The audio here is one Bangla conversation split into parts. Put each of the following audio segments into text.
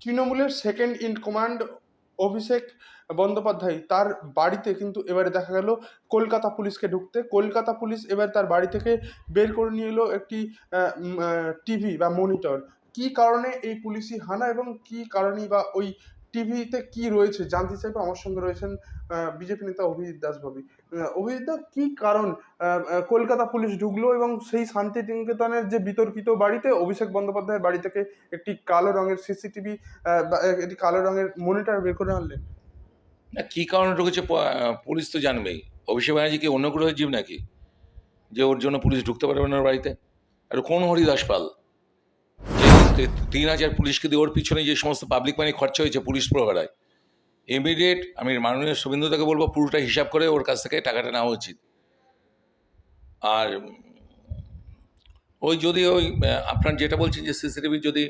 তৃণমূলের second in command Abhishek Bandyopadhyay তার বাড়িতে কিন্তু এবারে দেখা গেল কলকাতা পুলিশকে ঢুকতে। কলকাতা পুলিশ এবার তার বাড়ি থেকে বের করে নিয়ে এলো একটি টিভি বা মনিটর। কি কারণে এই পুলিশি হানা এবং কি কারণেই বা ওই টিভিতে কি রয়েছে জানতে চাইবো। আমার সঙ্গে রয়েছেন বিজেপি নেতা অভিজিৎ দাস ভাবি। অভিজিৎ দা, কি কারণ কলকাতা পুলিশ ঢুকলো এবং সেই শান্তিনিকেতনের যে বিতর্কিত বাড়িতে অভিষেক বন্দ্যোপাধ্যায়ের বাড়ি থেকে একটি কালো রঙের সিসিটিভি বা একটি কালো রঙের মনিটর বের করে আনলেন? না, কী কারণে ঢুকেছে পুলিশ তো জানবেই। অভিষেক ব্যানার্জি কি অন্য গ্রহের জীব নাকি যে ওর জন্য পুলিশ ঢুকতে পারবে না ওর বাড়িতে? আর কোন হরিদাস পাল যে 3,000 পুলিশকে দিয়ে ওর পিছনে যে সমস্ত পাবলিক মানি খরচা হয়েছে পুলিশ প্রহরায়, ইমিডিয়েট আমি মাননীয় শুভেন্দুদাকে বলবো পুরোটা হিসাব করে ওর কাছ থেকে টাকাটা নেওয়া উচিত। আর ওই যদি ওই আপনার যেটা বলছেন যে সিসিটিভি যদি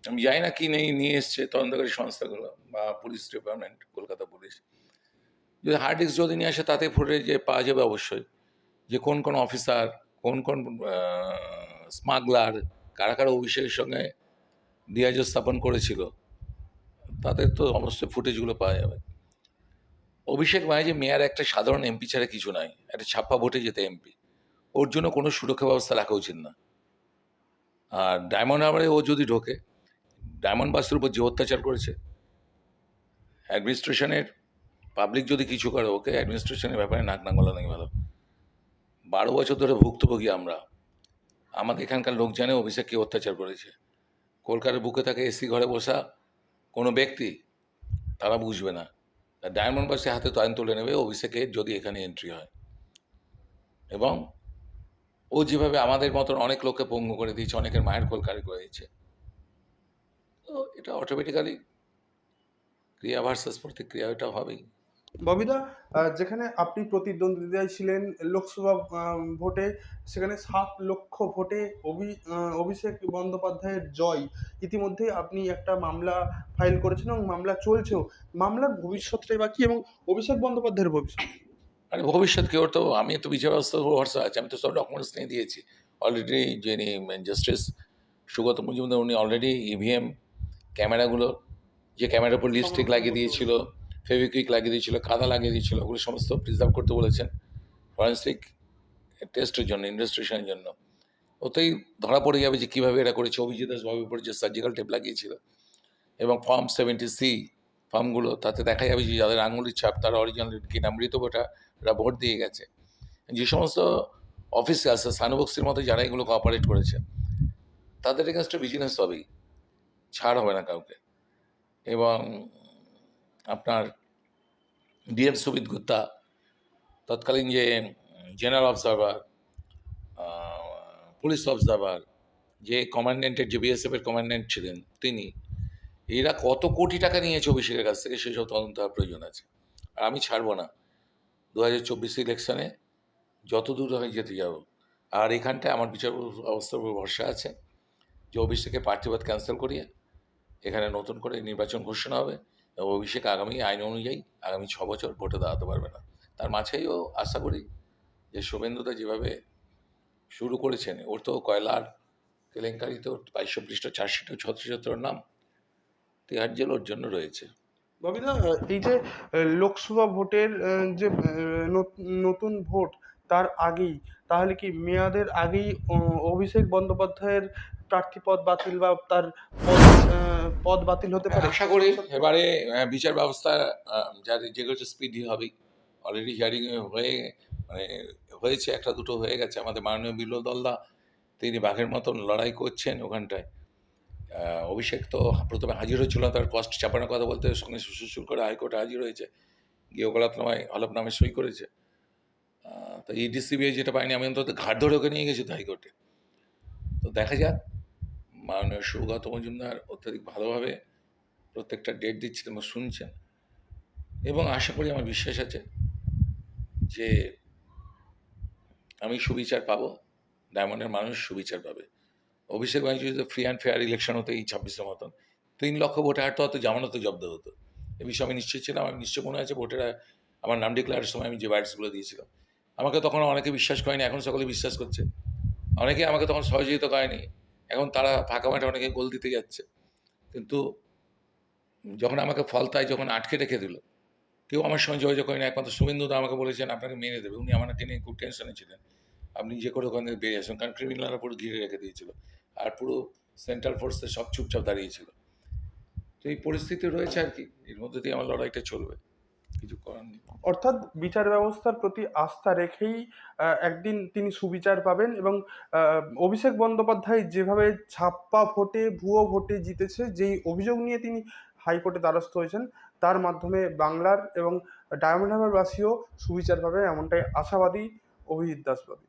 আমি জানি না কি নেই নিয়ে এসছে তদন্তকারী সংস্থাগুলো বা পুলিশ ডিপার্টমেন্ট কলকাতা পুলিশ, যদি হার্ড ডিস্ক যদি নিয়ে আসে তাতে ফুটেজে পাওয়া যাবে অবশ্যই যে কোন কোন অফিসার, কোন কোন স্মাগলার, কারা কারা অভিষেকের সঙ্গে দিয়াজ স্থাপন করেছিল, তাদের তো অবশ্যই ফুটেজগুলো পাওয়া যাবে। অভিষেক ব্যানার্জি মেয়ার একটা সাধারণ এমপি ছাড়া কিছু নাই, একটা ছাপ্পা ভোটে যেতে এমপি, ওর জন্য কোনো সুরক্ষা ব্যবস্থা রাখা উচিত না। আর ডায়মন্ড হারবারে ও যদি ঢোকে, ডায়মন্ড বাসের উপর যে অত্যাচার করেছে, অ্যাডমিনিস্ট্রেশনের পাবলিক যদি কিছু করে ওকে অ্যাডমিনিস্ট্রেশনের ব্যাপারে নাক না গলা নেই ভালো। 12 বছর ধরে ভুক্তভোগী আমরা, আমাদের এখানকার লোক জানে অভিষেক কে অত্যাচার করেছে। কলকাতার বুকে থাকে এসি ঘরে বসা কোনো ব্যক্তি, তারা বুঝবে না। ডায়মন্ড বাসে হাতে তয়ন তুলে নেবে অভিষেকের যদি এখানে এন্ট্রি হয়। এবং ও যেভাবে আমাদের মতন অনেক লোককে পঙ্গু করে দিয়েছে, অনেকের মায়ের কোলকারি করে দিয়েছে, তো এটা অটোমেটিক্যালি ক্রিয়া ভার্সাস প্রতিক্রিয়া, এটা হবেই। ববিদা, যেখানে আপনি প্রতিদ্বন্দ্বিতায় ছিলেন লোকসভা ভোটে, সেখানে 7 লক্ষ ভোটে অভিষেক বন্দ্যোপাধ্যায়ের জয়। ইতিমধ্যে আপনি একটা মামলা ফাইল করেছেন এবং মামলা চলছেও। মামলার ভবিষ্যৎটাই বা কি এবং অভিষেক বন্দ্যোপাধ্যায়ের ভবিষ্যৎ? আরে ভবিষ্যৎ কি, ওর তো আমি তো বিচার ব্যবস্থা ভরসা আছে, আমি তো সব ডকুমেন্টস নিয়ে দিয়েছি অলরেডি। যিনি জাস্টিস সুগত মজুমদার উনি অলরেডি ইভিএম ক্যামেরাগুলো, যে ক্যামেরার উপর লিপস্টিক লাগিয়ে দিয়েছিল, ফেভিকুইক লাগিয়ে দিয়েছিল, কাদা লাগিয়ে দিয়েছিল, ওগুলো সমস্ত প্রিজার্ভ করতে বলেছেন ফরেন্সিক টেস্টের জন্য, ইনভেস্টিগেশনের জন্য। ওতেই ধরা পড়ে যাবে যে কীভাবে এটা করেছে। অভিজিৎ দাস বাবুর উপর যে সার্জিক্যাল টেপ লাগিয়েছিল এবং ফর্ম 70C ফর্মগুলো, তাতে দেখা যাবে যে যাদের আঙুলির ছাপ তারা অরিজিনাল কিনা মৃত ভোটাররা ভোট দিয়ে গেছে। যে সমস্ত অফিসে আছে সানুবক্সির মতো যারা এগুলো কোঅপারেট করেছে তাদের এগেনস্টে ভিজিলেন্স হবেই, ছাড় হবে না কাউকে। এবং আপনার ডিএম সুবিত গুপ্তা, তৎকালীন যে জেনারেল অবজারভার, পুলিশ অবজারভার, যে কমান্ডেন্টের যে বিএসএফের কমান্ডেন্ট ছিলেন তিনি, এরা কত কোটি টাকা নিয়েছে অভিষেকের কাছ থেকে সেসব তদন্ত হওয়ার প্রয়োজন আছে। আর আমি ছাড়বো না, 2024 ইলেকশনে যত দূর হয় যেতে যাব। আর এখানটায় আমার বিচার ব্যবস্থার উপর ভরসা আছে যে অভিষেকের প্রার্থীপদ ক্যান্সেল করিয়ে এখানে নতুন করে নির্বাচন ঘোষণা হবে এবং অভিষেক আগামী আইন অনুযায়ী আগামী 6 বছর ভোটে দাঁড়াতে পারবে না। তার মাঝেও আশা করি যে শুভেন্দুদা যেভাবে শুরু করেছেন, ওর তো কয়লার কেলেঙ্কারিতে 2200 পৃষ্ঠা চার্জশিটে 17 নাম, তিহার জেল ওর জন্য রয়েছে। ববিদা, এই যে লোকসভা ভোটের যে নতুন ভোট তার আগেই, তাহলে কি মেয়াদের আগেই অভিষেক বন্দ্যোপাধ্যায়ের প্রার্থীপদ বাতিল বা তার পদ বাতিল হতে পারে? আশা করি এবারে বিচার ব্যবস্থা যাদের যেগুলো স্পিডি হবেই। অলরেডি হিয়ারিং হয়ে মানে হয়েছে, একটা দুটো হয়ে গেছে। আমাদের মাননীয় বিল্বল দলদা তিনি বাঘের মতন লড়াই করছেন ওখানটায়। অভিষেক তো প্রথমে হাজির হয়েছিল, তার কষ্ট চাপানোর কথা বলতে সঙ্গে সুর করে হাইকোর্টে হাজির হয়েছে, গিয়ে ওকালতনামায় হলফনামে সই করেছে। তো ইডিসিবিআই যেটা পাইনি, আমি অন্তত ঘাট ধরে ওকে নিয়ে গেছি তো হাইকোর্টে। তো দেখা যাক, মাননীয় সুগত মজুমদার অত্যধিক ভালোভাবে প্রত্যেকটা ডেট দিচ্ছেন এবং শুনছেন, এবং আশা করি আমার বিশ্বাস আছে যে আমি সুবিচার পাবো, ডায়মন্ডের মানুষ সুবিচার পাবে। অভিষেক ব্যানার্জি যদি ফ্রি অ্যান্ড ফেয়ার ইলেকশন হতো এই 26-এর মতন, 3 লক্ষ ভোটে হারতে হয়তো জামানত জব্দ হতো। এ বিষয়ে আমি নিশ্চিত ছিলাম। আমি নিশ্চয় মনে আছে ভোটেরা আমার নাম ডিক্লারের সময় আমি যে ওয়ার্ডসগুলো দিয়েছিলাম, আমাকে তখন অনেকে বিশ্বাস করেনি, এখন সকলে বিশ্বাস করছে। অনেকে আমাকে তখন সহযোগিতা করেনি, এখন তারা ফাঁকা মাঠে অনেকে গোল দিতে যাচ্ছে। কিন্তু যখন আমাকে ফলতায় যখন আটকে রেখে দিল, কেউ আমার সঙ্গে যোগাযোগ করেনি, একমাত্র শুভেন্দু দা আমাকে বলেছেন আপনাকে মেরে দেবে। উনি আমাকে নিয়ে খুব টেনশনে ছিলেন। আপনি যে করে ওখান থেকে বেরিয়ে আসুন, কারণ ক্রিমিনালরা পুরো ঘিরে রেখে দিয়েছিল। আর পুরো সেন্ট্রাল ফোর্সে সব চুপচাপ দাঁড়িয়েছিল। তো এই পরিস্থিতি রয়েছে আর কি। এর মধ্যে দিয়ে আমার লড়াইটা চলবে। কিছু করার নেই। অর্থাৎ বিচার ব্যবস্থার প্রতি আস্থা রেখেই একদিন তিনি সুবিচার পাবেন, এবং অভিষেক বন্দ্যোপাধ্যায় যেভাবে ছাপ্পা ভোটে, ভুয়ো ভোটে জিতেছে, যেই অভিযোগ নিয়ে তিনি হাইকোর্টে দ্বারস্থ হয়েছেন, তার মাধ্যমে বাংলার এবং ডায়মন্ড হারবারবাসীও সুবিচার পাবে, এমনটাই আশাবাদী অভিজিৎ দাসবাবু।